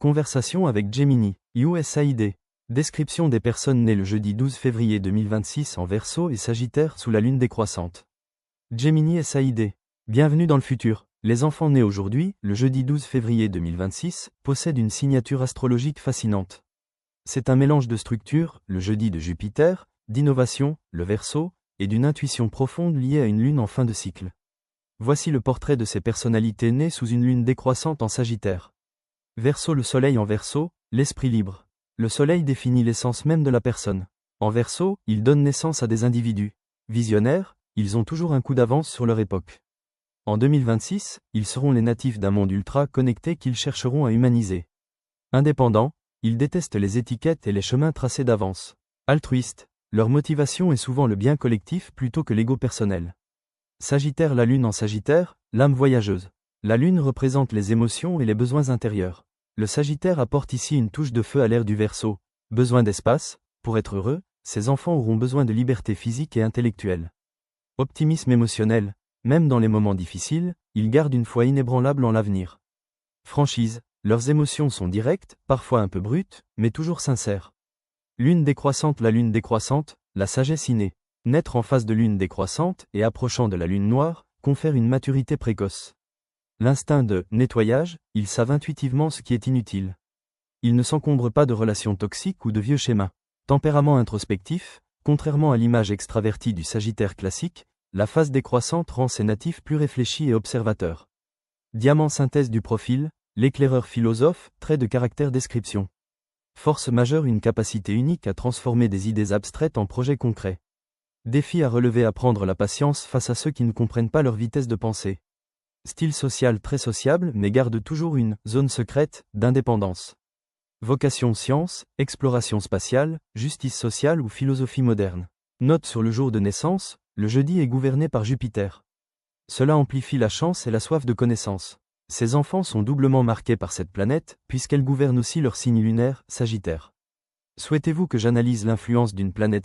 Conversation avec Gemini, USAID. Description des personnes nées le jeudi 12 février 2026 en Verseau et Sagittaire sous la lune décroissante. Gemini SAID. Bienvenue dans le futur. Les enfants nés aujourd'hui, le jeudi 12 février 2026, possèdent une signature astrologique fascinante. C'est un mélange de structure, le jeudi de Jupiter, d'innovation, le Verseau, et d'une intuition profonde liée à une lune en fin de cycle. Voici le portrait de ces personnalités nées sous une lune décroissante en Sagittaire. Verseau, le soleil en Verseau, l'esprit libre. Le soleil définit l'essence même de la personne. En Verseau, il donne naissance à des individus visionnaires, ils ont toujours un coup d'avance sur leur époque. En 2026, ils seront les natifs d'un monde ultra connecté qu'ils chercheront à humaniser. Indépendants, ils détestent les étiquettes et les chemins tracés d'avance. Altruistes, leur motivation est souvent le bien collectif plutôt que l'ego personnel. Sagittaire, la lune en Sagittaire, l'âme voyageuse. La lune représente les émotions et les besoins intérieurs. Le Sagittaire apporte ici une touche de feu à l'ère du Verseau. Besoin d'espace, pour être heureux, ces enfants auront besoin de liberté physique et intellectuelle. Optimisme émotionnel, même dans les moments difficiles, ils gardent une foi inébranlable en l'avenir. Franchise, leurs émotions sont directes, parfois un peu brutes, mais toujours sincères. Lune décroissante, la lune décroissante, la sagesse innée. Naître en face de lune décroissante et approchant de la lune noire, confère une maturité précoce. L'instinct de nettoyage, ils savent intuitivement ce qui est inutile. Ils ne s'encombrent pas de relations toxiques ou de vieux schémas. Tempérament introspectif, contrairement à l'image extravertie du Sagittaire classique, la phase décroissante rend ces natifs plus réfléchis et observateurs. Diamant, synthèse du profil, l'éclaireur philosophe, trait de caractère, description. Force majeure, une capacité unique à transformer des idées abstraites en projets concrets. Défi à relever, apprendre la patience face à ceux qui ne comprennent pas leur vitesse de pensée. Style social très sociable mais garde toujours une zone secrète d'indépendance. Vocation science, exploration spatiale, justice sociale ou philosophie moderne. Note sur le jour de naissance, le jeudi est gouverné par Jupiter. Cela amplifie la chance et la soif de connaissance. Ces enfants sont doublement marqués par cette planète puisqu'elle gouverne aussi leur signe lunaire, Sagittaire. Souhaitez-vous que j'analyse l'influence d'une planète